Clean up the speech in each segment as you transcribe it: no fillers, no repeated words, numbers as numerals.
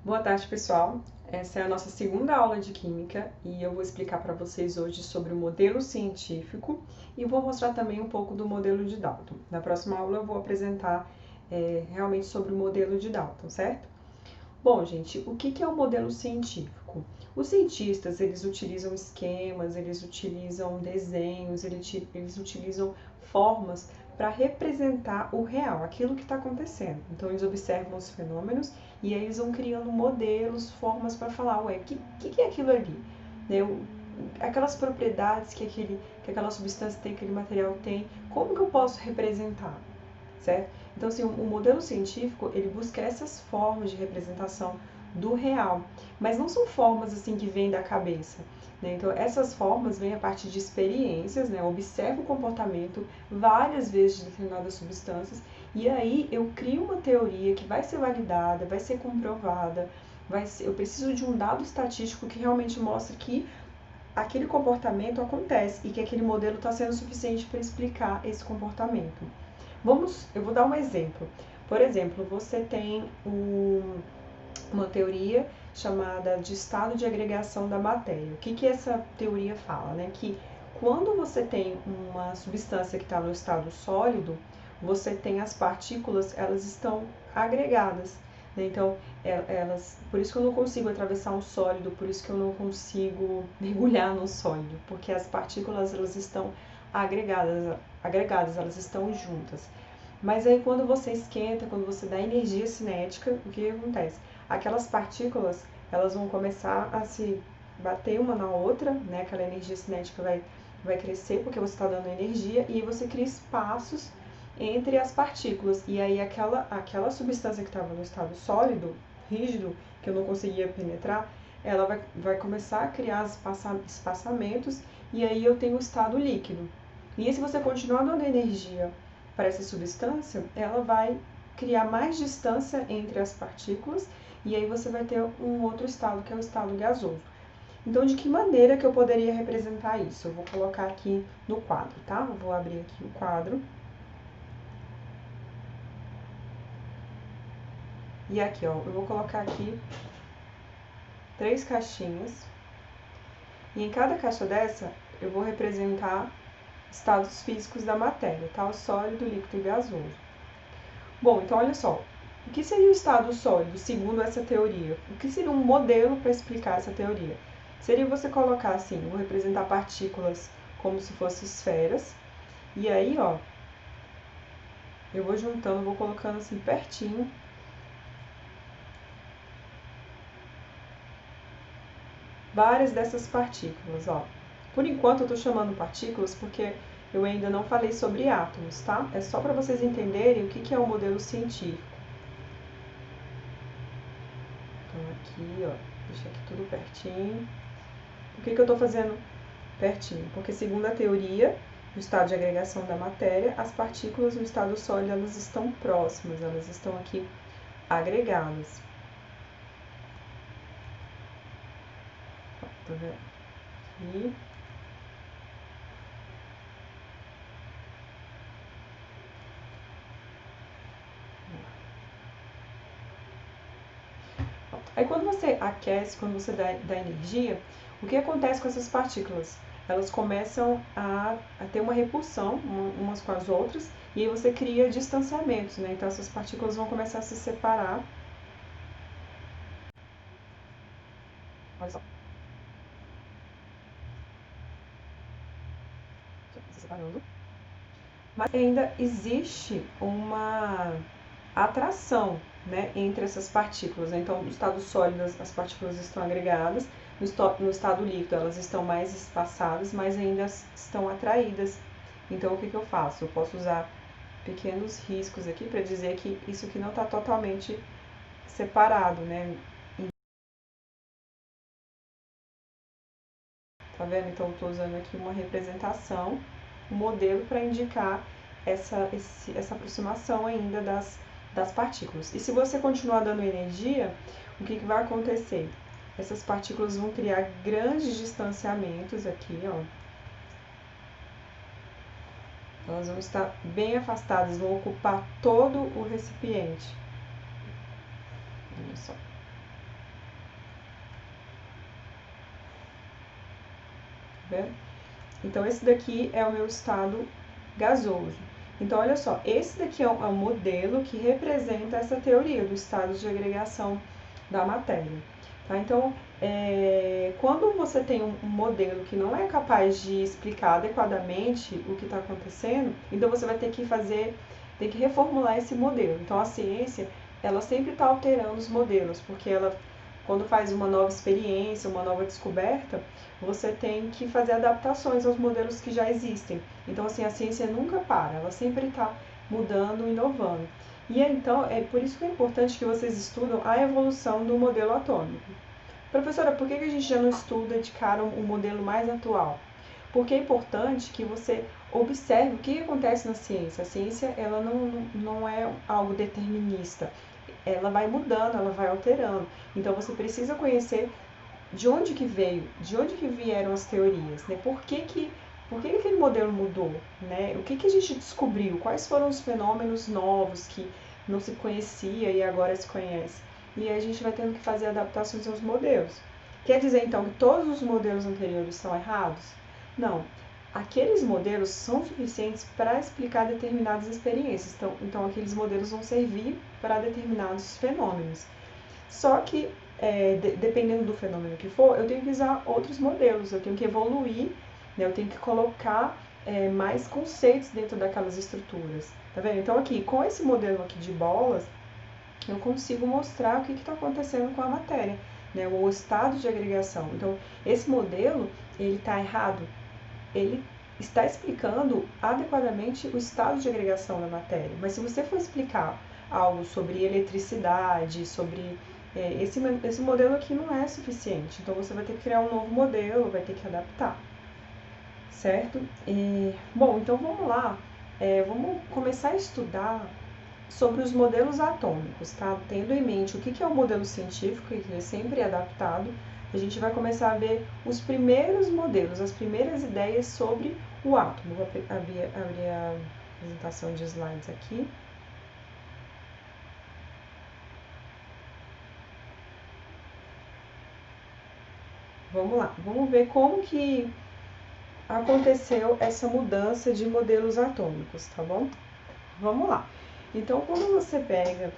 Boa tarde, pessoal. Essa é a nossa segunda aula de Química e eu vou explicar para vocês hoje sobre o modelo científico e vou mostrar também um pouco do modelo de Dalton. Na próxima aula eu vou apresentar realmente sobre o modelo de Dalton, certo? Bom, gente, o que é o modelo científico? Os cientistas, eles utilizam esquemas, eles utilizam desenhos, eles utilizam formas para representar o real, aquilo que está acontecendo. Então, eles observam os fenômenos e aí eles vão criando modelos, formas para falar, ué, o que é aquilo ali? Né? Aquelas propriedades que aquela substância tem, aquele material tem, como que eu posso representar? Certo? Então, assim, o modelo científico, ele busca essas formas de representação do real, mas não são formas, assim, que vêm da cabeça, né? Então, essas formas vêm a partir de experiências, né? Eu observo o comportamento várias vezes de determinadas substâncias e aí eu crio uma teoria que vai ser validada, vai ser comprovada, eu preciso de um dado estatístico que realmente mostre que aquele comportamento acontece e que aquele modelo está sendo suficiente para explicar esse comportamento. Eu vou dar um exemplo. Por exemplo, você tem uma teoria chamada de estado de agregação da matéria. O que essa teoria fala? Né? Que quando você tem uma substância que está no estado sólido, você tem as partículas, elas estão agregadas. Né? Então, por isso que eu não consigo atravessar um sólido, por isso que eu não consigo mergulhar no sólido, porque as partículas elas estão agregadas, elas estão juntas. Mas aí quando você esquenta, quando você dá energia cinética, o que acontece? Aquelas partículas, elas vão começar a se bater uma na outra, né? Aquela energia cinética vai crescer porque você está dando energia e aí você cria espaços entre as partículas. E aí aquela substância que estava no estado sólido, rígido, que eu não conseguia penetrar, ela vai começar a criar espaçamentos e aí eu tenho o estado líquido. E se você continuar dando energia para essa substância, ela vai criar mais distância entre as partículas e aí você vai ter um outro estado, que é o estado gasoso. Então, de que maneira que eu poderia representar isso? Eu vou colocar aqui no quadro, tá? Eu vou abrir aqui o quadro. E aqui, ó, eu vou colocar aqui 3 caixinhas. E em cada caixa dessa, eu vou representar estados físicos da matéria, tá? O sólido, líquido e gasoso. Bom, então olha só. O que seria o estado sólido, segundo essa teoria? O que seria um modelo para explicar essa teoria? Seria você colocar assim, vou representar partículas como se fossem esferas, e aí, ó, eu vou juntando, vou colocando assim pertinho várias dessas partículas, ó. Por enquanto eu estou chamando partículas porque eu ainda não falei sobre átomos, tá? É só para vocês entenderem o que é o modelo científico. Então aqui, ó, deixa aqui tudo pertinho. Por que eu estou fazendo pertinho? Porque segundo a teoria do estado de agregação da matéria, as partículas no estado sólido elas estão próximas, elas estão aqui agregadas. Tá vendo? Aqui. Aí quando você aquece, quando você dá energia, o que acontece com essas partículas? Elas começam a ter uma repulsão umas com as outras e aí você cria distanciamentos, né? Então essas partículas vão começar a se separar. Olha só. Se separando. Mas ainda existe uma atração, né, entre essas partículas. Então, no estado sólido, as partículas estão agregadas, no estado líquido, elas estão mais espaçadas, mas ainda estão atraídas. Então, o que eu faço? Eu posso usar pequenos riscos aqui para dizer que isso aqui não está totalmente separado, né? Tá vendo? Então, eu estou usando aqui uma representação, um modelo para indicar essa aproximação ainda das partículas. E se você continuar dando energia, o que vai acontecer? Essas partículas vão criar grandes distanciamentos aqui, ó. Elas vão estar bem afastadas, vão ocupar todo o recipiente. Olha só. vendo? Então, esse daqui é o meu estado gasoso. Então, olha só, esse daqui é um modelo que representa essa teoria do estado de agregação da matéria. Tá? Então, quando você tem um modelo que não é capaz de explicar adequadamente o que está acontecendo, então você vai ter que reformular esse modelo. Então, a ciência, ela sempre está alterando os modelos, porque ela, quando faz uma nova experiência, uma nova descoberta, você tem que fazer adaptações aos modelos que já existem. Então, assim, a ciência nunca para, ela sempre está mudando, inovando. E então, é por isso que é importante que vocês estudam a evolução do modelo atômico. Professora, por que a gente já não estuda de cara um modelo mais atual? Porque é importante que você observe o que acontece na ciência. A ciência, ela não é algo determinista. Ela vai mudando, ela vai alterando. Então, você precisa conhecer de onde que veio, de onde que vieram as teorias, né? Por que aquele modelo mudou, né? O que a gente descobriu? Quais foram os fenômenos novos que não se conhecia e agora se conhece? E aí a gente vai tendo que fazer adaptações aos modelos. Quer dizer, então, que todos os modelos anteriores são errados? Não. Aqueles modelos são suficientes para explicar determinadas experiências. Então, aqueles modelos vão servir para determinados fenômenos. Só que, dependendo do fenômeno que for, eu tenho que usar outros modelos, eu tenho que evoluir, né? Eu tenho que colocar mais conceitos dentro daquelas estruturas. Tá vendo? Então, aqui, com esse modelo aqui de bolas, eu consigo mostrar o que está acontecendo com a matéria, né? O estado de agregação. Então, esse modelo, ele está errado? Ele está explicando adequadamente o estado de agregação da matéria. Mas se você for explicar algo sobre eletricidade, sobre esse modelo aqui não é suficiente. Então, você vai ter que criar um novo modelo, vai ter que adaptar, certo? Bom, então vamos lá. Vamos começar a estudar sobre os modelos atômicos, tá? Tendo em mente o que é o modelo científico, e que é sempre adaptado, a gente vai começar a ver os primeiros modelos, as primeiras ideias sobre o átomo. Vou abrir a apresentação de slides aqui. Vamos lá, vamos ver como que aconteceu essa mudança de modelos atômicos, tá bom? Vamos lá. Então, quando você pega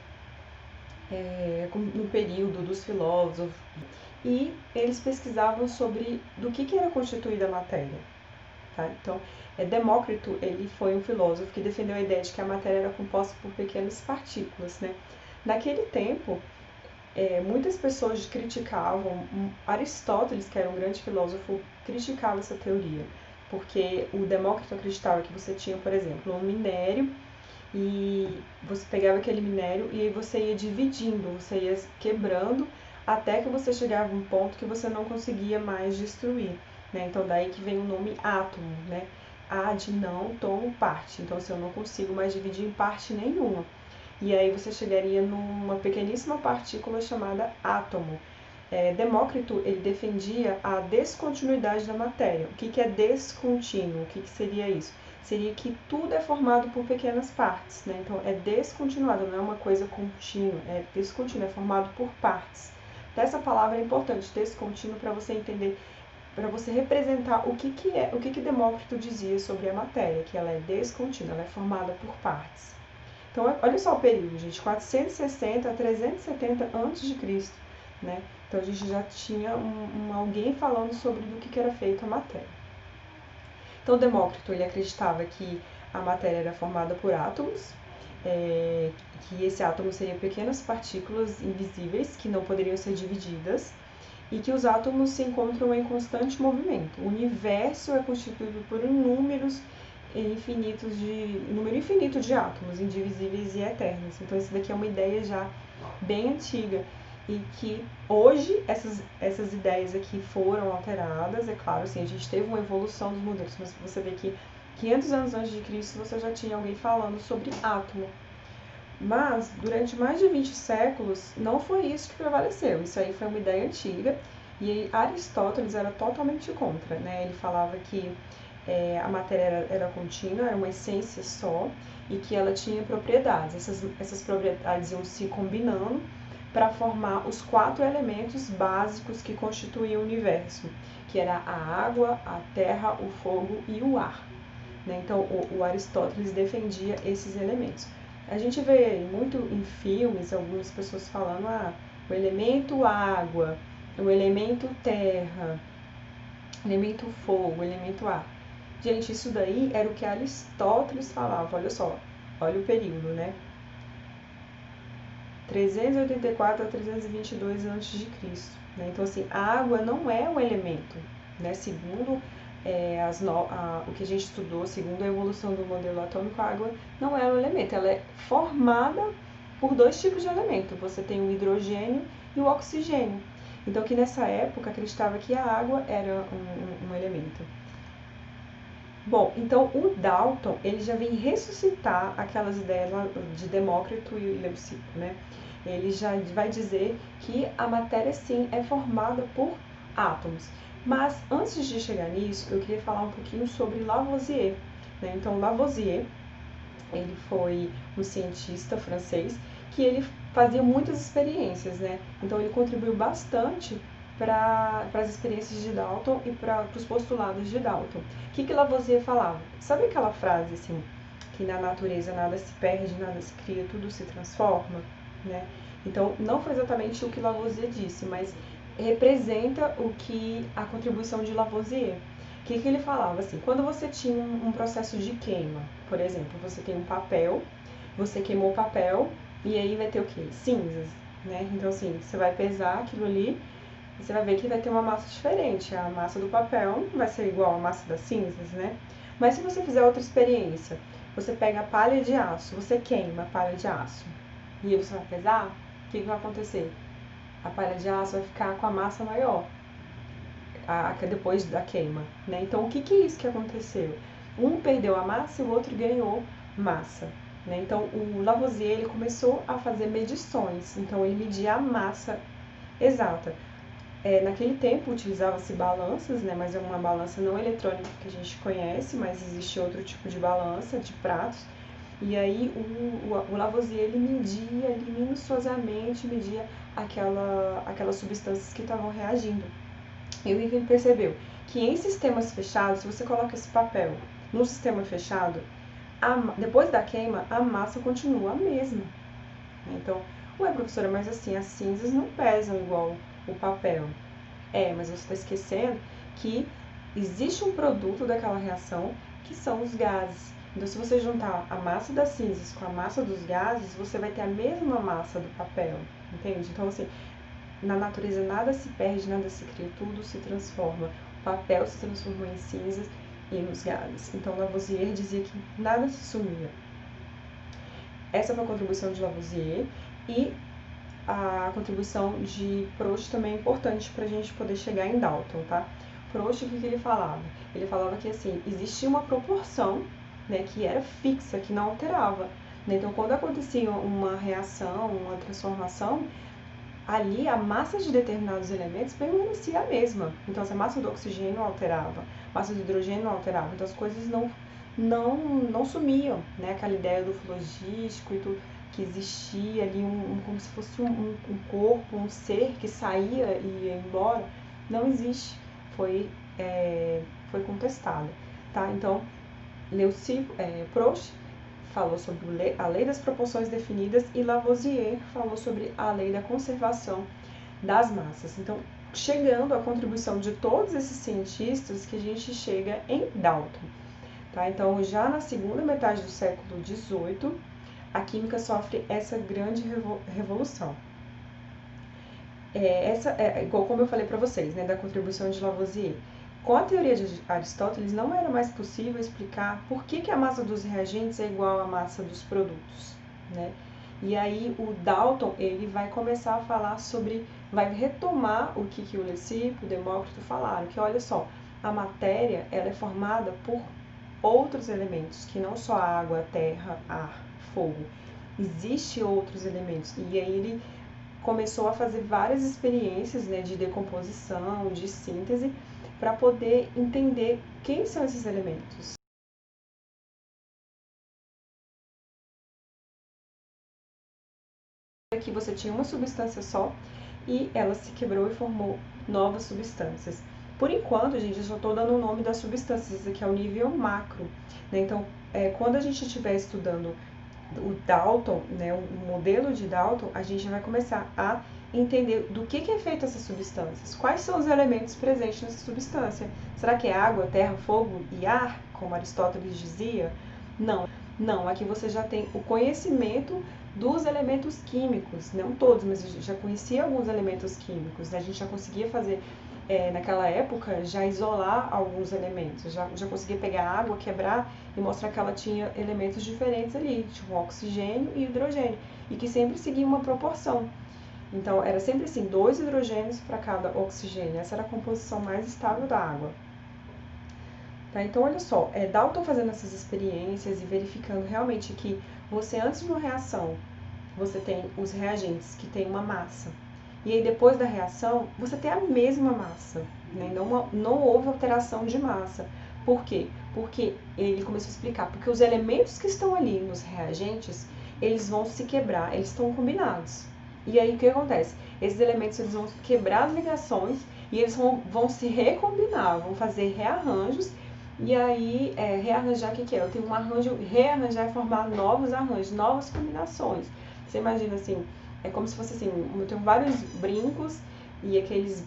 no período dos filósofos, e eles pesquisavam sobre do que era constituída a matéria. Tá? Então, Demócrito, ele foi um filósofo que defendeu a ideia de que a matéria era composta por pequenas partículas, né? Naquele tempo, muitas pessoas criticavam, Aristóteles, que era um grande filósofo, criticava essa teoria, porque o Demócrito acreditava que você tinha, por exemplo, um minério, e você pegava aquele minério e aí você ia dividindo, você ia quebrando, até que você chegava a um ponto que você não conseguia mais destruir, né? Então, daí que vem o nome átomo, né? A de não, tomo, parte. Então, assim, eu não consigo mais dividir em parte nenhuma. E aí você chegaria numa pequeníssima partícula chamada átomo. Demócrito, ele defendia a descontinuidade da matéria. O que é descontínuo? O que seria isso? Seria que tudo é formado por pequenas partes, né? Então, é descontinuado, não é uma coisa contínua, é descontínuo, é formado por partes. Então, essa palavra é importante, descontínuo, para você entender, para você representar o que Demócrito dizia sobre a matéria, que ela é descontínua, ela é formada por partes. Então, olha só o período, gente, 460 a 370 a.C., né? Então, a gente já tinha alguém falando sobre do que era feita a matéria. Então, Demócrito, ele acreditava que a matéria era formada por átomos, que esse átomo seria pequenas partículas invisíveis que não poderiam ser divididas, e que os átomos se encontram em constante movimento. O universo é constituído por número infinito de átomos, indivisíveis e eternos. Então, isso daqui é uma ideia já bem antiga, e que hoje essas ideias aqui foram alteradas, é claro, assim, a gente teve uma evolução dos modelos, mas você vê que 500 anos antes de Cristo você já tinha alguém falando sobre átomo. Mas, durante mais de 20 séculos, não foi isso que prevaleceu, isso aí foi uma ideia antiga, e Aristóteles era totalmente contra, né? Ele falava que a matéria era contínua, era uma essência só, e que ela tinha propriedades, essas propriedades iam se combinando para formar os 4 elementos básicos que constituíam o universo, que era a água, a terra, o fogo e o ar. Né? Então, o Aristóteles defendia esses elementos. A gente vê muito em filmes algumas pessoas falando o elemento água, o elemento terra, o elemento fogo, o elemento ar. Gente, isso daí era o que Aristóteles falava. Olha só, olha o período, né? 384 a 322 a.C. Né? Então, assim, a água não é um elemento, né? Segundo o que a gente estudou, segundo a evolução do modelo atômico, a água não é um elemento, ela é formada por 2 tipos de elemento. Você tem o hidrogênio e o oxigênio. Então, que nessa época acreditava que a água era um elemento. Bom, então o Dalton, ele já vem ressuscitar aquelas ideias de Demócrito e Leucipo, né? Ele já vai dizer que a matéria, sim, é formada por átomos. Mas, antes de chegar nisso, eu queria falar um pouquinho sobre Lavoisier. Né? Então, Lavoisier, ele foi um cientista francês que ele fazia muitas experiências, né? Então, ele contribuiu bastante para as experiências de Dalton e para os postulados de Dalton. O que Lavoisier falava? Sabe aquela frase assim, que na natureza nada se perde, nada se cria, tudo se transforma? Né? Então, não foi exatamente o que Lavoisier disse, mas representa o que a contribuição de Lavoisier. O que ele falava? Assim, quando você tinha um processo de queima, por exemplo, você tem um papel, você queimou o papel e aí vai ter o quê? Cinzas, né? Então, assim, você vai pesar aquilo ali e você vai ver que vai ter uma massa diferente. A massa do papel não vai ser igual à massa das cinzas, né? Mas se você fizer outra experiência, você pega a palha de aço, você queima a palha de aço e aí você vai pesar, o que vai acontecer? A palha de aço vai ficar com a massa maior depois da queima, né? Então, o que é isso que aconteceu? Um perdeu a massa e o outro ganhou massa, né? Então, o Lavoisier, ele começou a fazer medições, então ele media a massa exata. Naquele tempo utilizava-se balanças, né? Mas é uma balança não eletrônica que a gente conhece, mas existe outro tipo de balança, de pratos. E aí o Lavoisier, ele media ali minuciosamente, media aquelas substâncias que estavam reagindo. E o que ele percebeu? Que em sistemas fechados, se você coloca esse papel no sistema fechado, depois da queima, a massa continua a mesma. Então, ué, professora, mas assim, as cinzas não pesam igual o papel. Mas você está esquecendo que existe um produto daquela reação que são os gases. Então, se você juntar a massa das cinzas com a massa dos gases, você vai ter a mesma massa do papel, entende? Então, assim, na natureza nada se perde, nada se cria, tudo se transforma. O papel se transformou em cinzas e nos gases. Então, Lavoisier dizia que nada se sumia. Essa foi a contribuição de Lavoisier e a contribuição de Proust também é importante para a gente poder chegar em Dalton, tá? Proust, o que ele falava? Ele falava que, assim, existia uma proporção, né, que era fixa, que não alterava. Né? Então, quando acontecia uma reação, uma transformação, ali a massa de determinados elementos permanecia a mesma. Então, se a massa do oxigênio alterava, a massa do hidrogênio não alterava, então as coisas não sumiam, né? Aquela ideia do flogístico e tudo, que existia ali como se fosse um corpo, um ser que saía e ia embora, não existe. Foi contestado, tá? Então, Proust falou sobre a lei das proporções definidas e Lavoisier falou sobre a lei da conservação das massas. Então, chegando à contribuição de todos esses cientistas que a gente chega em Dalton. Tá? Então, já na segunda metade do século XVIII, a química sofre essa grande revolução. Igual como eu falei para vocês, né, da contribuição de Lavoisier. Com a teoria de Aristóteles, não era mais possível explicar por que a massa dos reagentes é igual à massa dos produtos, né? E aí o Dalton, ele vai começar a falar vai retomar o que o Leucipo, o Demócrito falaram, que olha só, a matéria, ela é formada por outros elementos, que não só a água, a terra, ar, fogo. Existem outros elementos. E aí ele começou a fazer várias experiências, né, de decomposição, de síntese, para poder entender quem são esses elementos. Aqui você tinha uma substância só e ela se quebrou e formou novas substâncias. Por enquanto, gente, eu só estou dando o nome das substâncias, isso aqui é o nível macro, né? Então, quando a gente estiver estudando o Dalton, né, o modelo de Dalton, a gente vai começar a entender do que é feita essas substâncias, quais são os elementos presentes nessa substância. Será que é água, terra, fogo e ar, como Aristóteles dizia? Não, não. Aqui você já tem o conhecimento dos elementos químicos, não todos, mas a gente já conhecia alguns elementos químicos, né? A gente já conseguia fazer, naquela época, já isolar alguns elementos, já conseguia pegar a água, quebrar e mostrar que ela tinha elementos diferentes ali, tipo oxigênio e hidrogênio, e que sempre seguia uma proporção. Então, era sempre assim, 2 hidrogênios para cada oxigênio. Essa era a composição mais estável da água. Tá? Então, olha só, Dalton fazendo essas experiências e verificando realmente que você, antes de uma reação, você tem os reagentes que têm uma massa. E aí, depois da reação, você tem a mesma massa. Né? Não houve alteração de massa. Por quê? Porque ele começou a explicar, porque os elementos que estão ali nos reagentes, eles vão se quebrar, eles estão combinados. E aí, o que acontece? Esses elementos eles vão quebrar as ligações e eles vão se recombinar, vão fazer rearranjos. E aí, rearranjar, o que é? Eu tenho um arranjo, rearranjar é formar novos arranjos, novas combinações. Você imagina assim, é como se fosse assim, eu tenho vários brincos e aqueles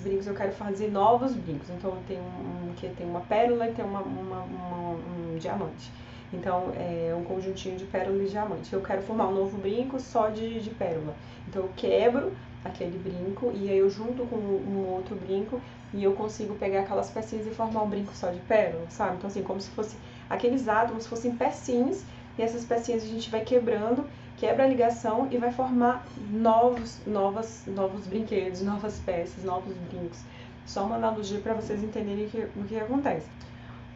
brincos eu quero fazer novos brincos. Então, eu tenho que tem uma pérola e tem um diamante. Então, é um conjuntinho de pérola e diamante. Eu quero formar um novo brinco só de pérola. Então, eu quebro aquele brinco e aí eu junto com um outro brinco e eu consigo pegar aquelas pecinhas e formar um brinco só de pérola, sabe? Então, assim, como se fosse aqueles átomos fossem pecinhas e essas pecinhas a gente vai quebrando, quebra a ligação e vai formar novos brinquedos, novas peças, novos brincos. Só uma analogia para vocês entenderem o que acontece.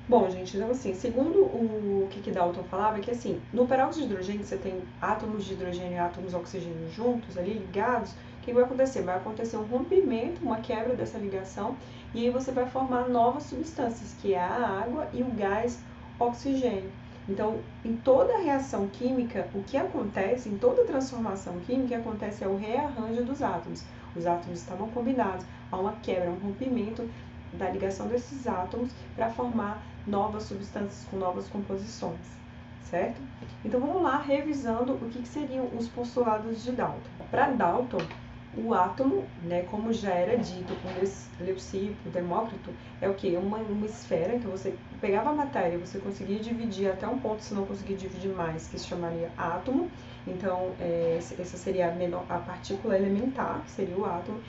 Bom, gente, então assim, segundo o que Dalton falava, é que assim, no peróxido de hidrogênio você tem átomos de hidrogênio e átomos de oxigênio juntos ali, ligados. O que vai acontecer? Vai acontecer um rompimento, uma quebra dessa ligação, e aí você vai formar novas substâncias, que é a água e o gás oxigênio. Então, em toda reação química, o que acontece, em toda transformação química, o que acontece é o rearranjo dos átomos. Os átomos estavam combinados, há uma quebra, um rompimento da ligação desses átomos para formar novas substâncias com novas composições, certo? Então vamos lá, revisando o que seriam os postulados de Dalton. Para Dalton, o átomo, né, como já era dito com Leucipo, Demócrito, é o que? Uma esfera, então você pegava a matéria, você conseguia dividir até um ponto, se não conseguir dividir mais, que se chamaria átomo. Então, essa seria a partícula elementar, que seria o átomo,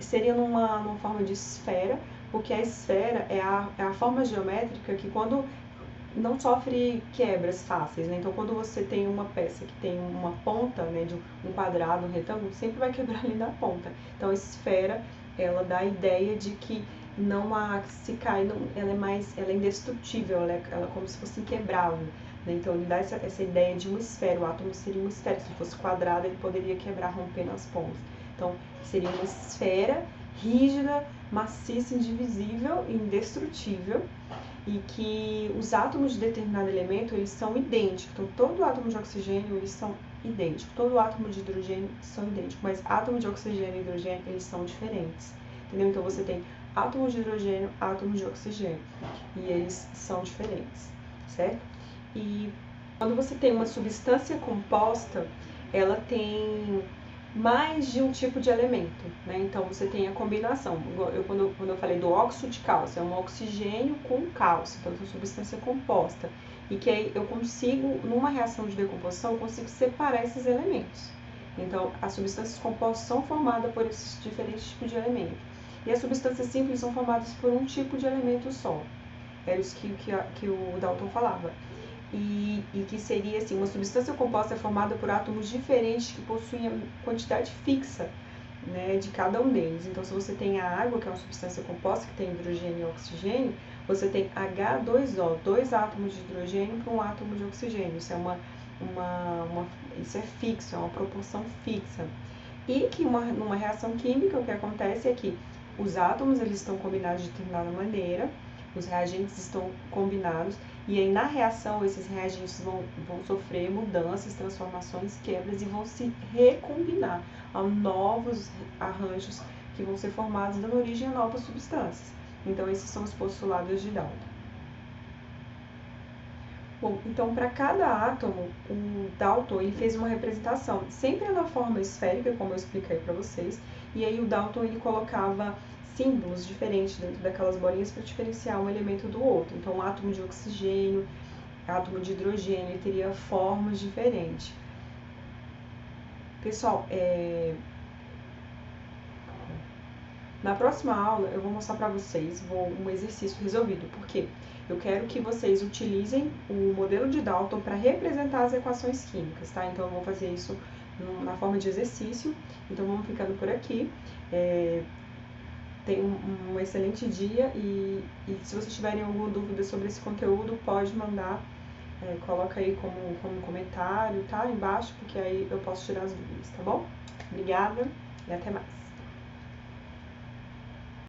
seria numa forma de esfera, porque a esfera é a forma geométrica que quando não sofre quebras fáceis, né? Então, quando você tem uma peça que tem uma ponta, né, de um quadrado, um retângulo, sempre vai quebrar ali na ponta. Então, a esfera, ela dá a ideia de que não há, se cai, não, ela é indestrutível, ela é como se fosse inquebrável, né? Então, ele dá essa ideia de uma esfera, o átomo seria uma esfera, se fosse quadrado, ele poderia quebrar, rompendo as pontas. Então, seria uma esfera rígida, maciça, indivisível e indestrutível, e que os átomos de determinado elemento, eles são idênticos. Então, todo átomo de oxigênio, eles são idênticos. Todo átomo de hidrogênio são idênticos, mas átomos de oxigênio e hidrogênio, eles são diferentes. Entendeu? Então, você tem átomos de hidrogênio, átomos de oxigênio, e eles são diferentes, certo? E quando você tem uma substância composta, ela tem mais de um tipo de elemento, né? Então, você tem a combinação. Quando eu falei do óxido de cálcio, é um oxigênio com cálcio, então é uma substância composta. E que aí eu consigo, numa reação de decomposição, eu consigo separar esses elementos. Então, as substâncias compostas são formadas por esses diferentes tipos de elementos. E as substâncias simples são formadas por um tipo de elemento só. Era isso que o Dalton falava. E que seria assim, uma substância composta é formada por átomos diferentes que possuem a quantidade fixa, né, de cada um deles. Então, se você tem a água, que é uma substância composta que tem hidrogênio e oxigênio, você tem H2O, 2 átomos de hidrogênio para um átomo de oxigênio. Isso isso é fixo, é uma proporção fixa. E que numa reação química, o que acontece é que os átomos eles estão combinados de determinada maneira, os reagentes estão combinados, E aí, na reação, esses reagentes vão sofrer mudanças, transformações, quebras e vão se recombinar a novos arranjos que vão ser formados, dando origem a novas substâncias. Então, esses são os postulados de Dalton. Bom, então, para cada átomo, o Dalton ele fez uma representação, sempre na forma esférica, como eu expliquei para vocês, e aí o Dalton ele colocava símbolos diferentes dentro daquelas bolinhas para diferenciar um elemento do outro. Então, o átomo de oxigênio, átomo de hidrogênio, ele teria formas diferentes. Pessoal, na próxima aula eu vou mostrar para vocês um exercício resolvido, porque eu quero que vocês utilizem o modelo de Dalton para representar as equações químicas, tá? Então eu vou fazer isso na forma de exercício. Então vamos ficando por aqui. Tenham um excelente dia e se vocês tiverem alguma dúvida sobre esse conteúdo, pode mandar, coloca aí como comentário, tá? Embaixo, porque aí eu posso tirar as dúvidas, tá bom? Obrigada e até mais.